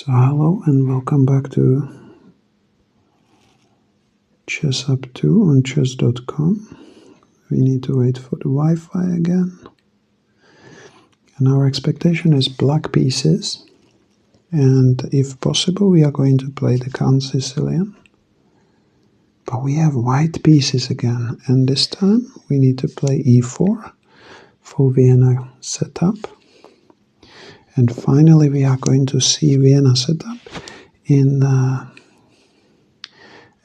So hello and welcome back to Chessup 2 on chess.com. We need to wait for the Wi-Fi again. And our expectation is black pieces. And if possible we are going to play the Count Sicilian. But we have white pieces again. And this time we need to play e4 for Vienna setup. And finally we are going to see Vienna setup in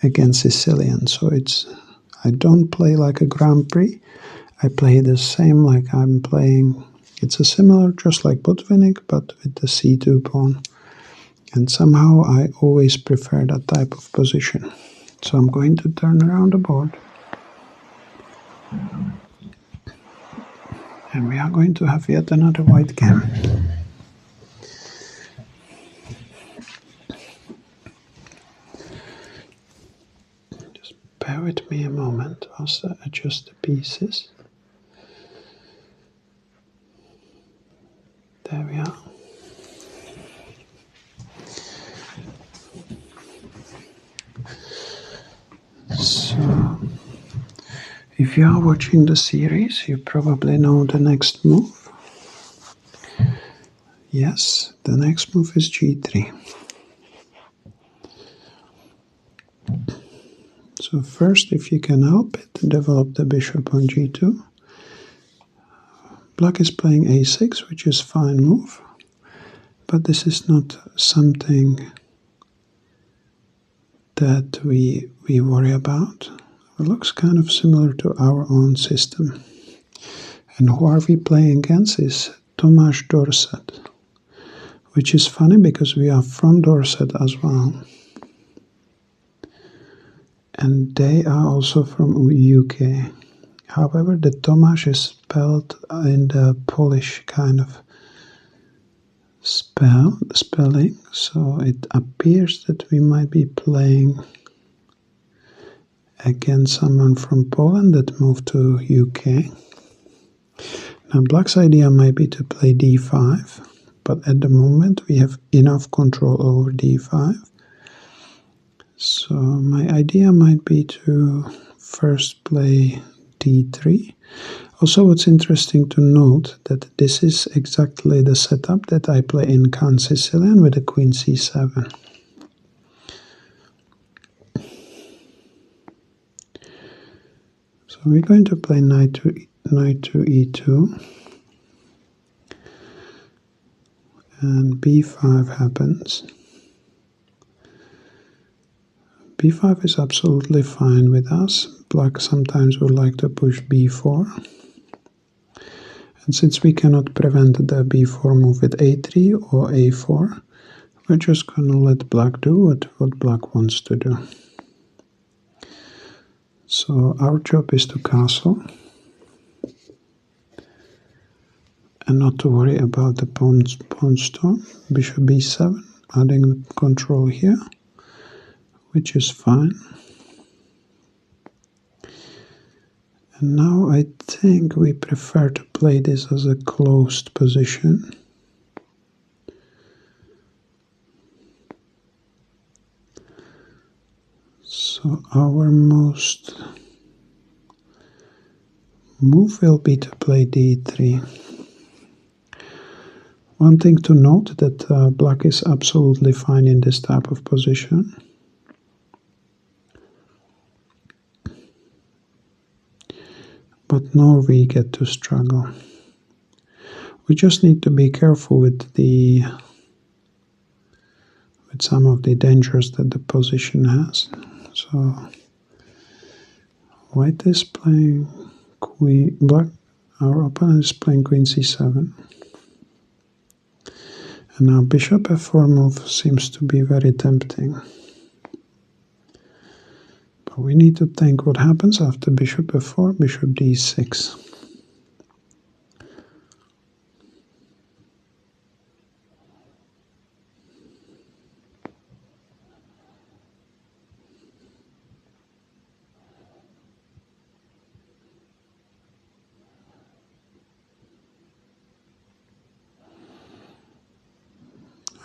against Sicilian. So I don't play like a Grand Prix. I play the same like I'm playing. It's a similar, just like Botvinnik, but with the c2 pawn. And somehow I always prefer that type of position. So I'm going to turn around the board. And we are going to have yet another white game. Just bear with me a moment whilst I adjust the pieces. There we are. So, if you are watching the series, you probably know the next move. Yes, the next move is g3. So first, if you can help it, develop the bishop on g2. Black is playing a6, which is fine move, but this is not something that we worry about. It looks kind of similar to our own system. And who are we playing against is Tomáš Dorset, which is funny because we are from Dorset as well. And they are also from UK. However, the Tomáš is spelled in the Polish kind of spelling, so it appears that we might be playing against someone from Poland that moved to UK. Now, Black's idea might be to play d5, but at the moment we have enough control over d5. So my idea might be to first play d3. Also, what's interesting to note that this is exactly the setup that I play in Count Sicilian with the queen c7. So we're going to play knight to e2, and b5 happens. b5 is absolutely fine with us. Black sometimes would like to push b4. And since we cannot prevent the b4 move with a3 or a4, we're just going to let Black do what Black wants to do. So our job is to castle and not to worry about the pawn storm. Bishop b7, adding control here, which is fine. And now I think we prefer to play this as a closed position. So our most move will be to play d3. One thing to note that Black is absolutely fine in this type of position. But nor we get to struggle. We just need to be careful with some of the dangers that the position has. So white is playing black. Our opponent is playing queen c7. And now bishop f4 move seems to be very tempting. But we need to think what happens after bishop f4, bishop d6.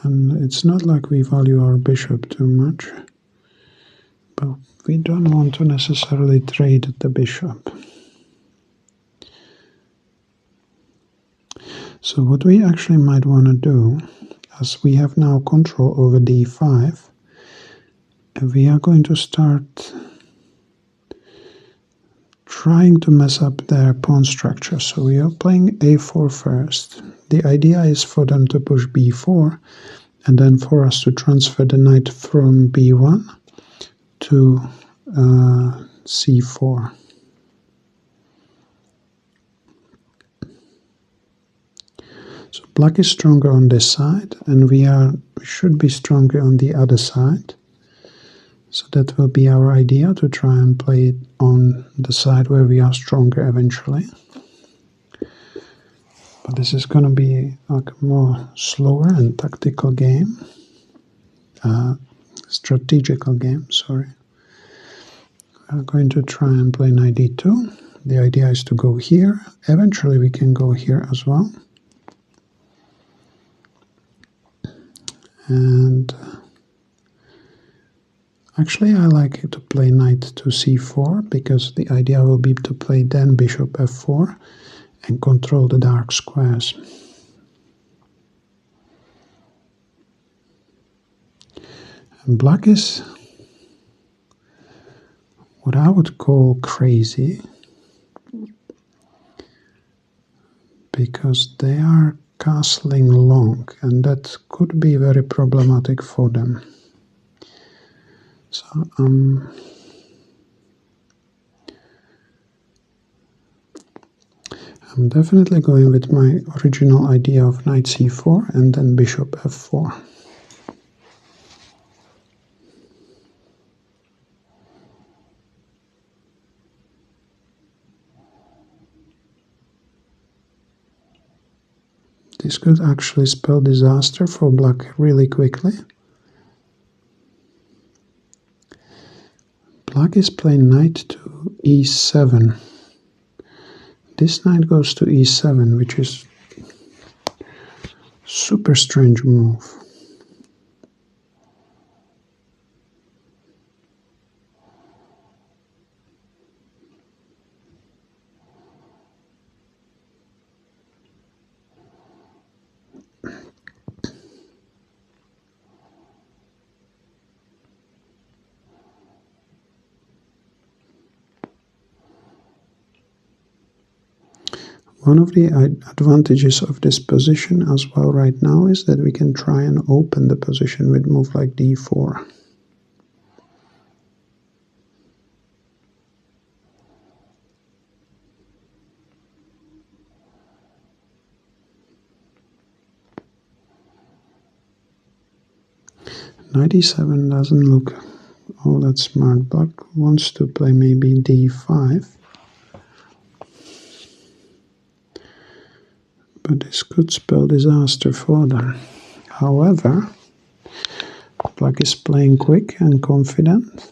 And it's not like we value our bishop too much, but we don't want to necessarily trade the bishop. So what we actually might want to do, as we have now control over d5, we are going to start trying to mess up their pawn structure. So we are playing a4 first. The idea is for them to push b4, and then for us to transfer the knight from b1 to c4. So black is stronger on this side, and we should be stronger on the other side. So that will be our idea, to try and play it on the side where we are stronger eventually. But this is going to be like a more slower and tactical game. Strategical game, sorry. We're going to try and play knight d2. The idea is to go here. Eventually we can go here as well. And actually I like to play knight to c4, because the idea will be to play then bishop f4 and control the dark squares. And black is what I would call crazy, because they are castling long, and that could be very problematic for them. So I'm definitely going with my original idea of knight c4 and then bishop f4. This could actually spell disaster for black really quickly. Black is playing knight to e7. This knight goes to e7, which is super strange move. One of the advantages of this position as well right now is that we can try and open the position with move like d4. Knight e7 doesn't look all that smart. Black wants to play maybe d5. But this could spell disaster for them. However, black is playing quick and confident.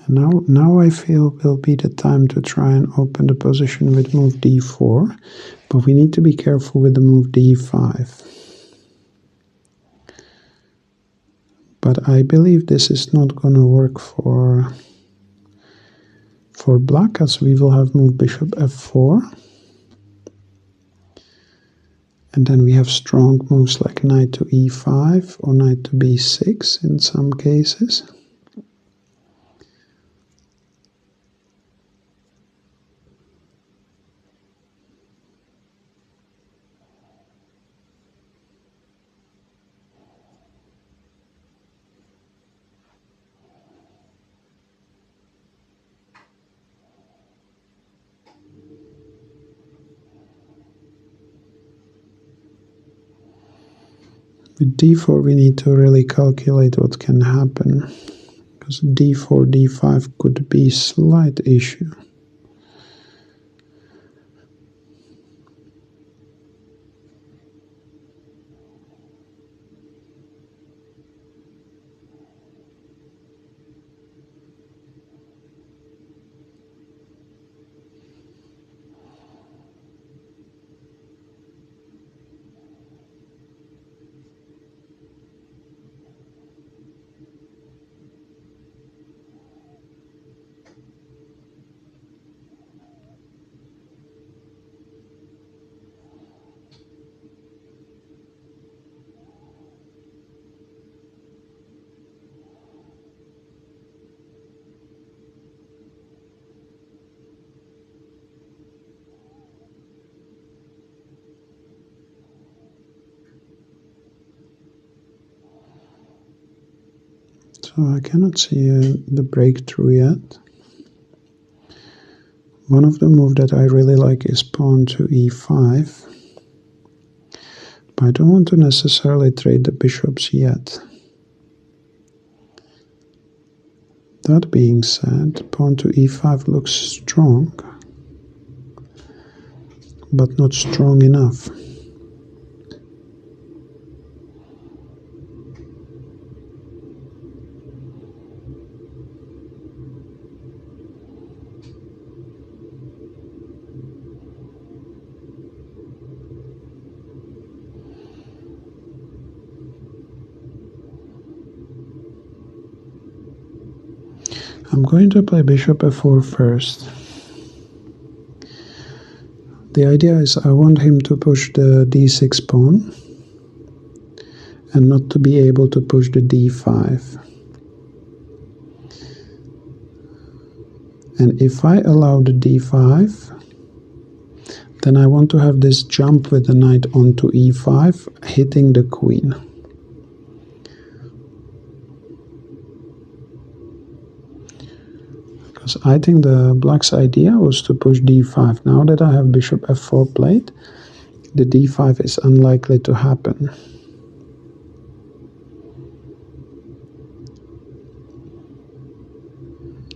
And now I feel will be the time to try and open the position with move d4, but we need to be careful with the move d5. But I believe this is not going to work for black, as we will have move bishop f4. And then we have strong moves like knight to e5 or knight to b6 in some cases. With d4 we need to really calculate what can happen, because d4, d5 could be a slight issue. So I cannot see the breakthrough yet. One of the moves that I really like is pawn to e5. But I don't want to necessarily trade the bishops yet. That being said, pawn to e5 looks strong, but not strong enough. I'm going to play bishop f4 first. The idea is I want him to push the d6 pawn and not to be able to push the d5. And if I allow the d5, then I want to have this jump with the knight onto e5, hitting the queen. Because I think the black's idea was to push d5. Now that I have bishop f4 played, the d5 is unlikely to happen.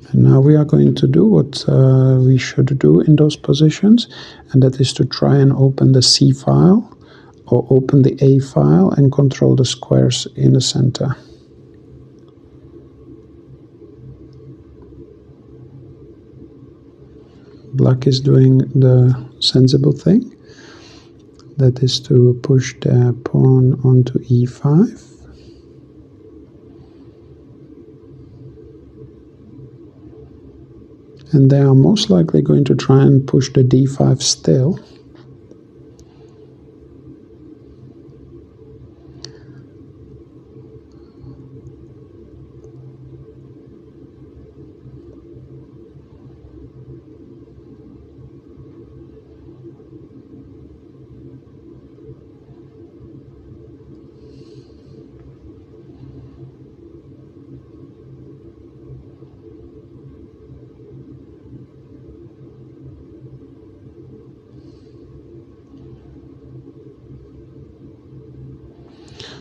And now we are going to do what we should do in those positions, and that is to try and open the c file or open the a file and control the squares in the center. Black is doing the sensible thing, that is to push the pawn onto e5. And they are most likely going to try and push the d5 still.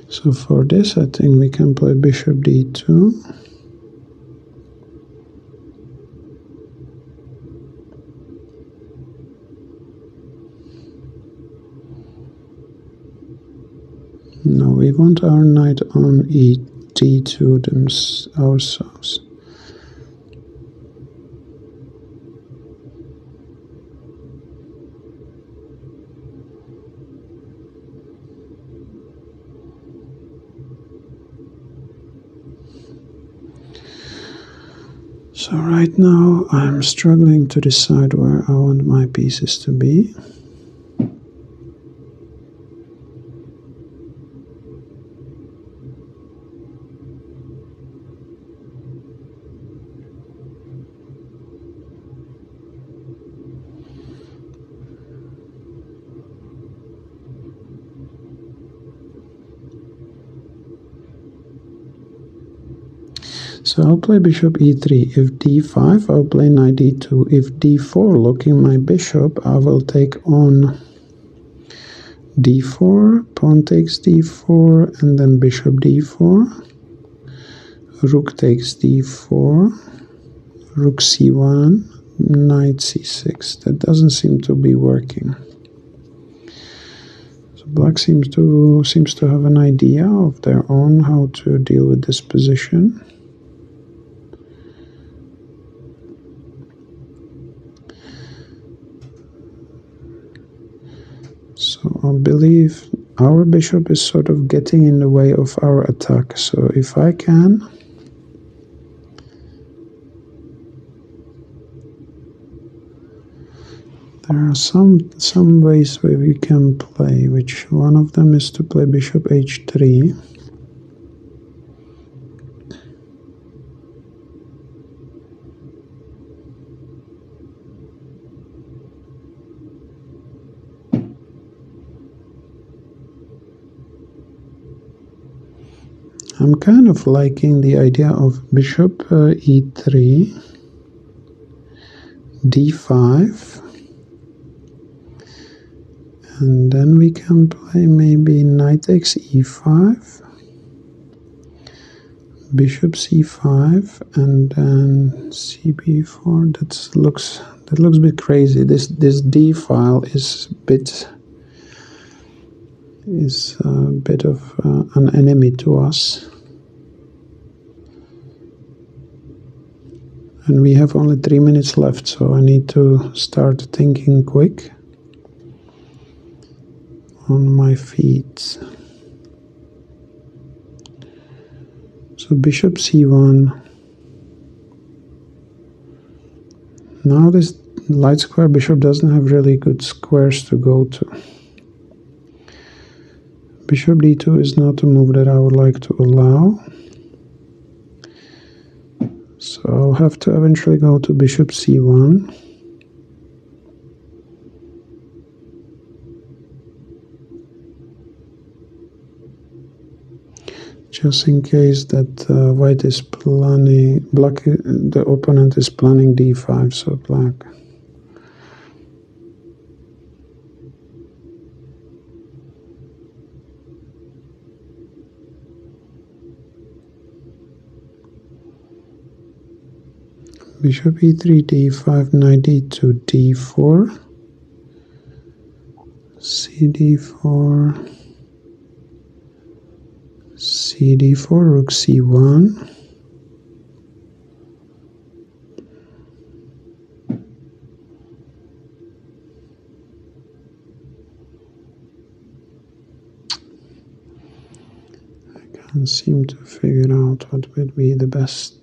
So for this, I think we can play bishop d2. No, we want our knight on d2 ourselves. So right now I'm struggling to decide where I want my pieces to be. So I'll play bishop e3. If d5, I'll play knight d2. If d4, locking my bishop, I will take on d4, pawn takes d4, and then bishop d4. Rook takes d4, rook c1, knight c6. That doesn't seem to be working. So black seems to have an idea of their own how to deal with this position. So I believe our bishop is sort of getting in the way of our attack. So if I can, there are some ways where we can play, which one of them is to play bishop h3. I'm kind of liking the idea of bishop e3, d5, and then we can play maybe knight takes e5, bishop c5, and then cb4. That looks a bit crazy. This d file is a bit of an enemy to us, and we have only 3 minutes left, so I need to start thinking quick on my feet. So bishop c1. Now this light square bishop doesn't have really good squares to go to. Bishop d2 is not a move that I would like to allow. So I'll have to eventually go to bishop c1. Just in case that white is planning, the opponent is planning d5, so black. Bishop e3, d5, knight d2, d4, cd4, cd4, rook c1. I can't seem to figure out what would be the best.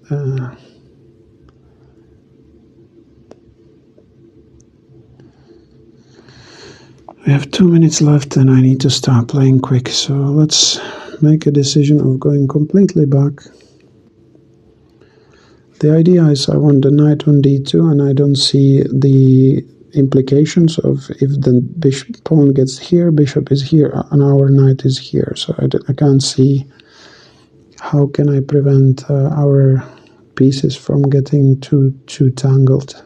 We have 2 minutes left and I need to start playing quick, so let's make a decision of going completely back. The idea is I want the knight on d2, and I don't see the implications of if the pawn gets here, bishop is here, and our knight is here, so I can't see how can I prevent our pieces from getting too tangled.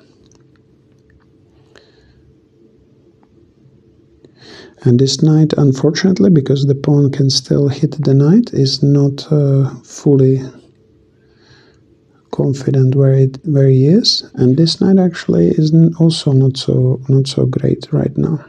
And this knight, unfortunately, because the pawn can still hit the knight, is not fully confident where he is. And this knight actually is also not so great right now.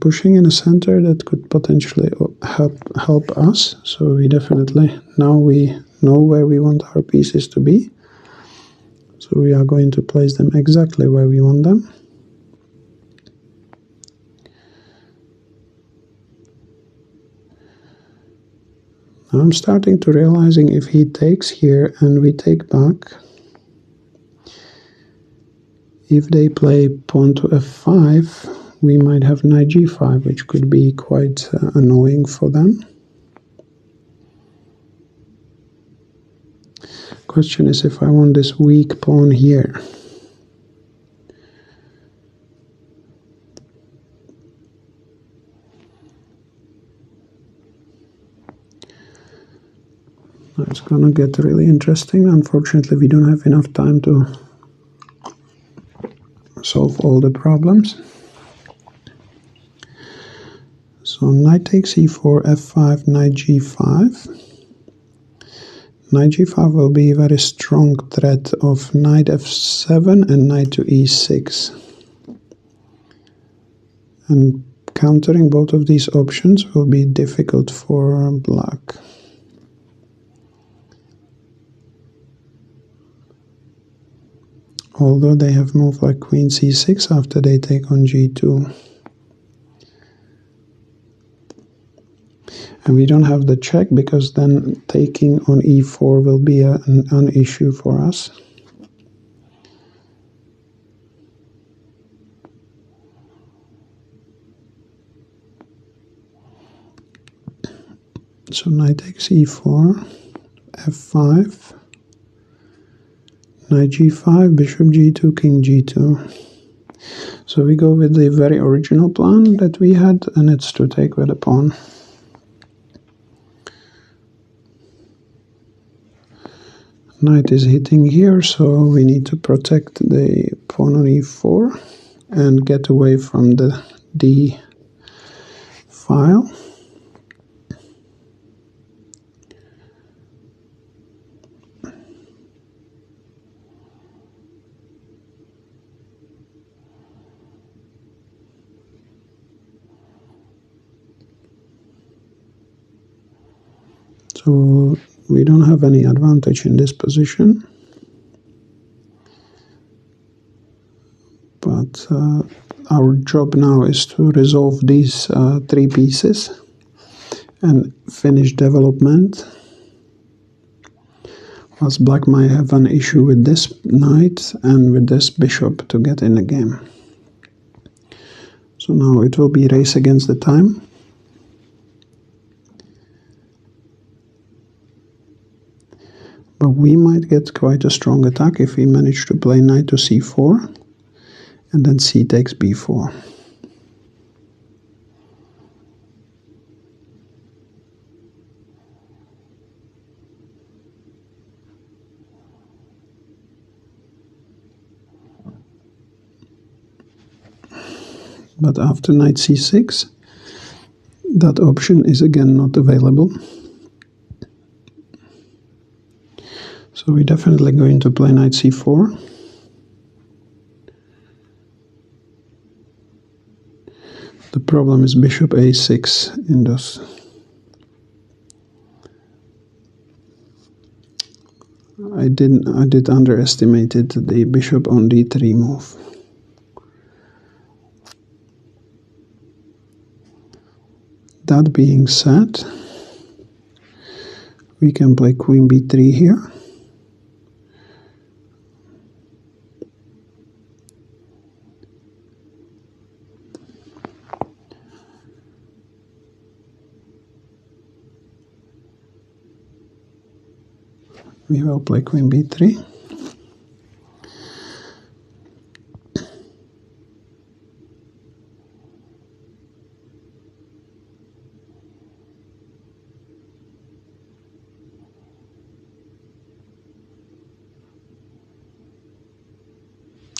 Pushing in the center, that could potentially help us, so we definitely, now we know where we want our pieces to be, so we are going to place them exactly where we want them. Now I'm starting to realizing if he takes here and we take back, if they play pawn to f5, we might have knight g5, which could be quite annoying for them. Question is if I want this weak pawn here. It's gonna get really interesting. Unfortunately, we don't have enough time to solve all the problems. So knight takes e4, f5, knight g5. Knight g5 will be a very strong threat of knight f7 and knight to e6. And countering both of these options will be difficult for black. Although they have moved like queen c6 after they take on g2. And we don't have the check, because then taking on e4 will be an issue for us. So knight takes e4, f5, knight g5, bishop g2, king g2. So we go with the very original plan that we had, and it's to take with a pawn. Knight is hitting here, so we need to protect the pawn on e4 and get away from the d file. So we don't have any advantage in this position, but our job now is to resolve these three pieces and finish development, as black might have an issue with this knight and with this bishop to get in the game. So now it will be race against the time. But we might get quite a strong attack if we manage to play knight to c4 and then c takes b4. But after knight c6, that option is again not available. So we're definitely going to play knight c4. The problem is bishop a6 in this. I did underestimate the bishop on d3 move. That being said, we can play queen b3 here. We will play queen b3.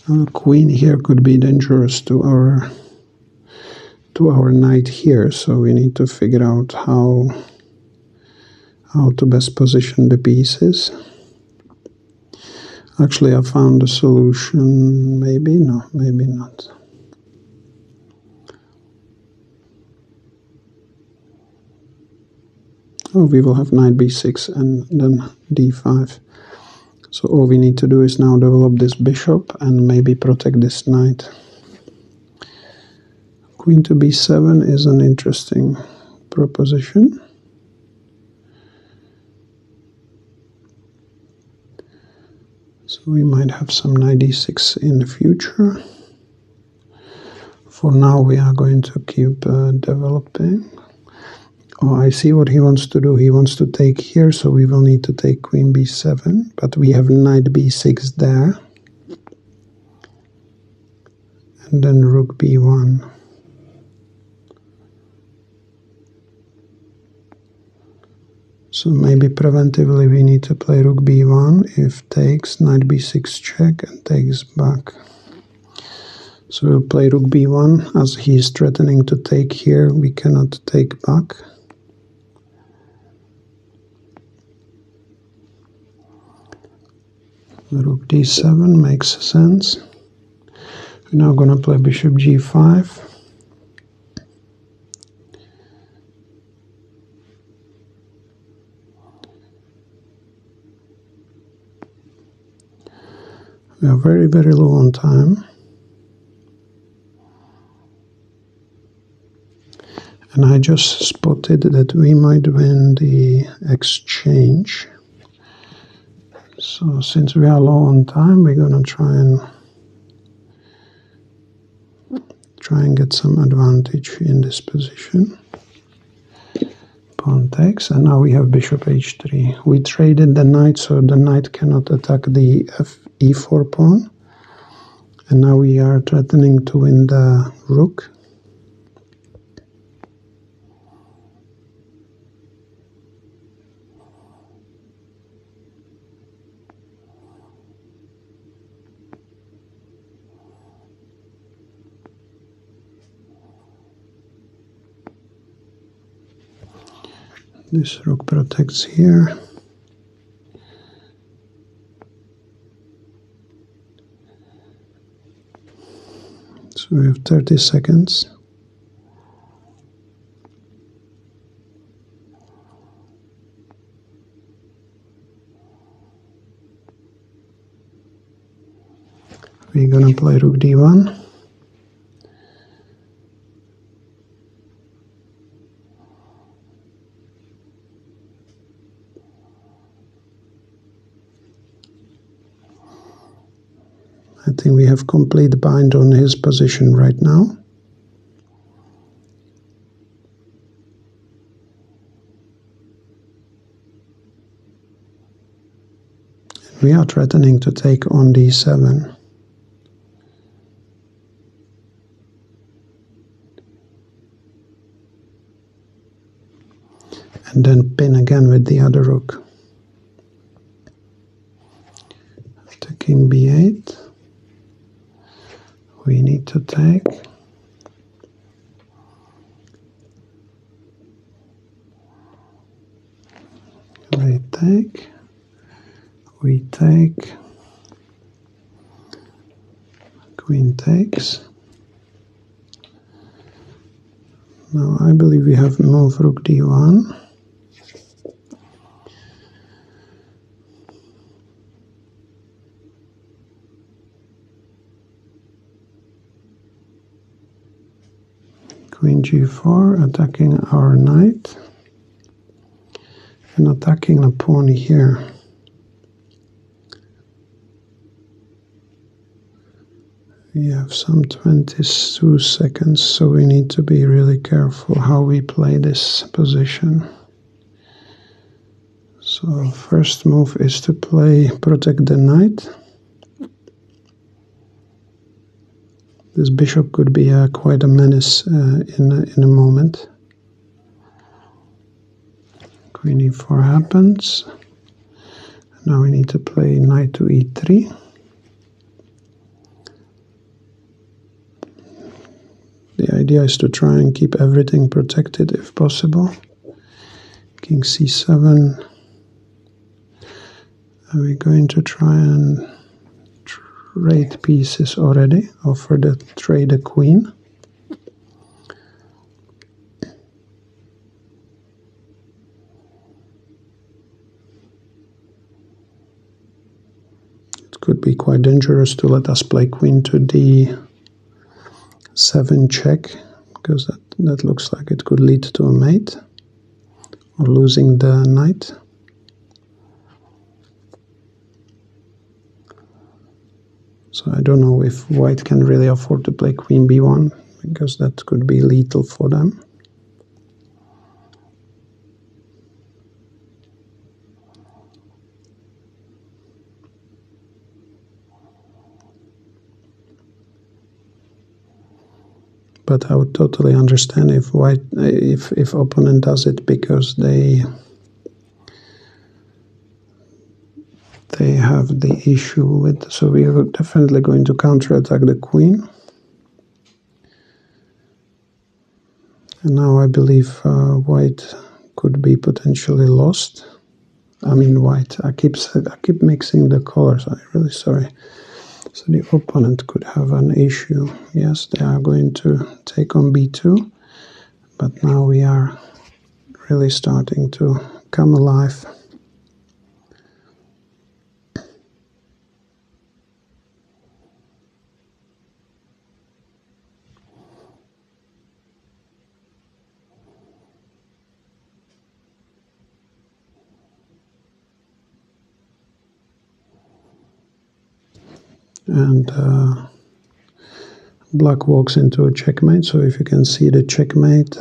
Our queen here could be dangerous to our knight here, so we need to figure out how to best position the pieces. Actually, I found a solution. Maybe no, maybe not. Oh, we will have knight b6 and then d5. So all we need to do is now develop this bishop and maybe protect this knight. Queen to b7 is an interesting proposition. So we might have some knight d6 in the future. For now we are going to keep developing. Oh, I see what he wants to do. He wants to take here, so we will need to take queen b7, but we have knight b6 there. And then rook b1. So maybe preventively we need to play rook b1. If takes, knight b6 check and takes back. So we'll play rook b1. As he is threatening to take here, we cannot take back. Rook d7 makes sense. We're now going to play bishop g5. We are very, very low on time. And I just spotted that we might win the exchange. So since we are low on time, we're going to try and get some advantage in this position. pawn takes, and now we have bishop h3. We traded the knight, so the knight cannot attack the e4 pawn. And now we are threatening to win the rook. This rook protects here. So we have 30 seconds. We're gonna play rook d1. I think we have complete bind on his position right now. We are threatening to take on d7. And then pin again with the other rook. After king b8, we need to take. They take. We take. Queen takes. Now I believe we have move rook d1. Queen g4, attacking our knight, and attacking a pawn here. We have some 22 seconds, so we need to be really careful how we play this position. So first move is to protect the knight. This bishop could be quite a menace in a moment. Queen e4 happens. Now we need to play knight to e3. The idea is to try and keep everything protected if possible. King c7. And we're going to try and trade pieces already, offer to trade a queen. It could be quite dangerous to let us play queen to d7 check, because that looks like it could lead to a mate, or losing the knight. So I don't know if white can really afford to play queen b1, because that could be lethal for them. But I would totally understand if if opponent does it, because they have the issue with, so we are definitely going to counterattack the queen. And now I believe white could be potentially lost. I mean white. I keep mixing the colors. I'm really sorry. So the opponent could have an issue. Yes, they are going to take on b2, but now we are really starting to come alive. And black walks into a checkmate, so if you can see the checkmate,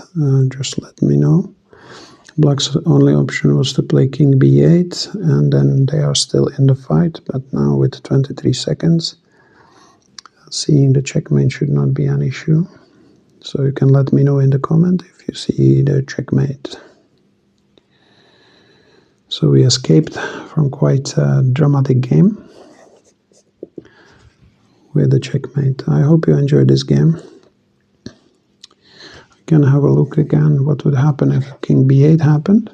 just let me know. Black's only option was to play king b8, and then they are still in the fight, but now with 23 seconds, seeing the checkmate should not be an issue. So you can let me know in the comment if you see the checkmate. So we escaped from quite a dramatic game with the checkmate. I hope you enjoyed this game. We can have a look again what would happen if king b8 happened.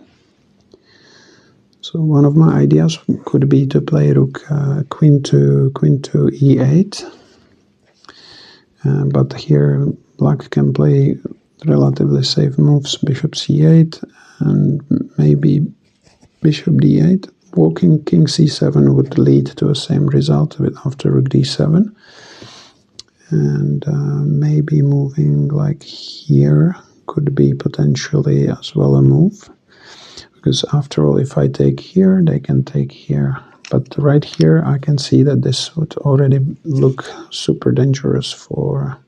So one of my ideas could be to play rook queen to e8. But here black can play relatively safe moves, bishop c8 and maybe bishop d8. Walking king c7 would lead to the same result after rook d7. And maybe moving like here could be potentially as well a move. Because after all, if I take here, they can take here. But right here, I can see that this would already look super dangerous for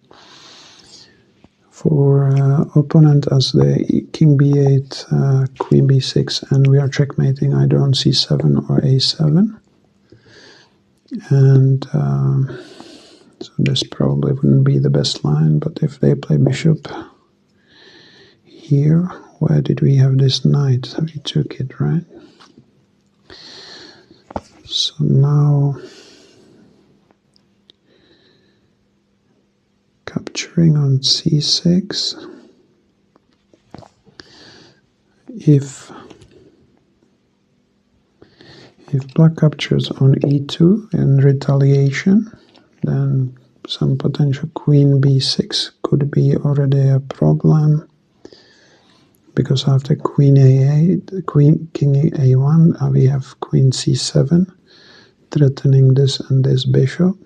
opponent, as the king b8, queen b6, and we are checkmating either on c7 or a7. And so this probably wouldn't be the best line, but if they play bishop here, where did we have this knight? We took it, right? So now capturing on c6. If black captures on e2 in retaliation, then some potential queen b6 could be already a problem, because after queen a8, king a1, we have queen c7 threatening this and this bishop.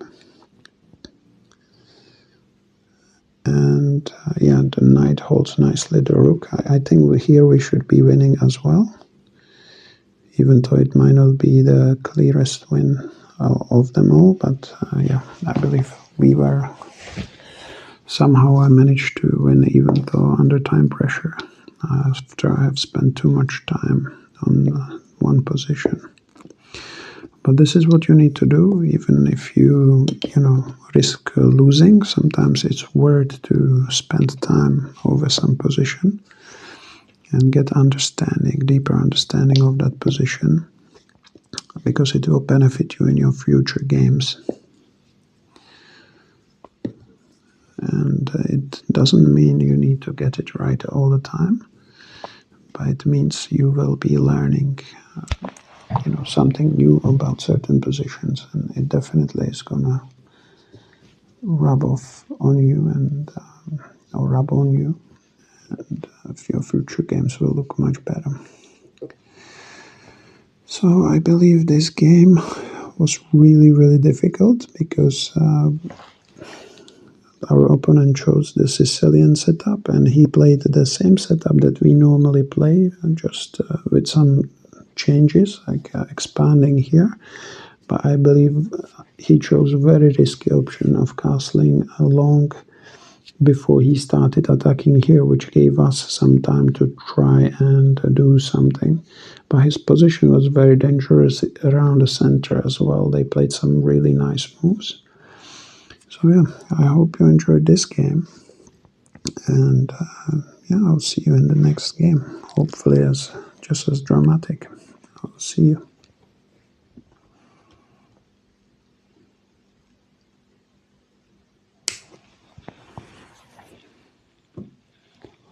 And yeah, the knight holds nicely the rook. I think here we should be winning as well, even though it might not be the clearest win of them all. But yeah, I believe we were somehow I managed to win, even though under time pressure, after I have spent too much time on one position. But this is what you need to do, even if you risk losing. Sometimes it's worth to spend time over some position and get deeper understanding of that position, because it will benefit you in your future games. And it doesn't mean you need to get it right all the time, but it means you will be learning something new about certain positions, and it definitely is gonna rub off on you and or rub on you, and your future games will look much better. So I believe this game was really difficult, because our opponent chose the Sicilian setup, and he played the same setup that we normally play, just with some changes, like expanding here. But I believe he chose a very risky option of castling along before he started attacking here, which gave us some time to try and do something. But his position was very dangerous around the center as well. They played some really nice moves. So yeah, I hope you enjoyed this game, and yeah, I'll see you in the next game, hopefully just as dramatic. I'll see you.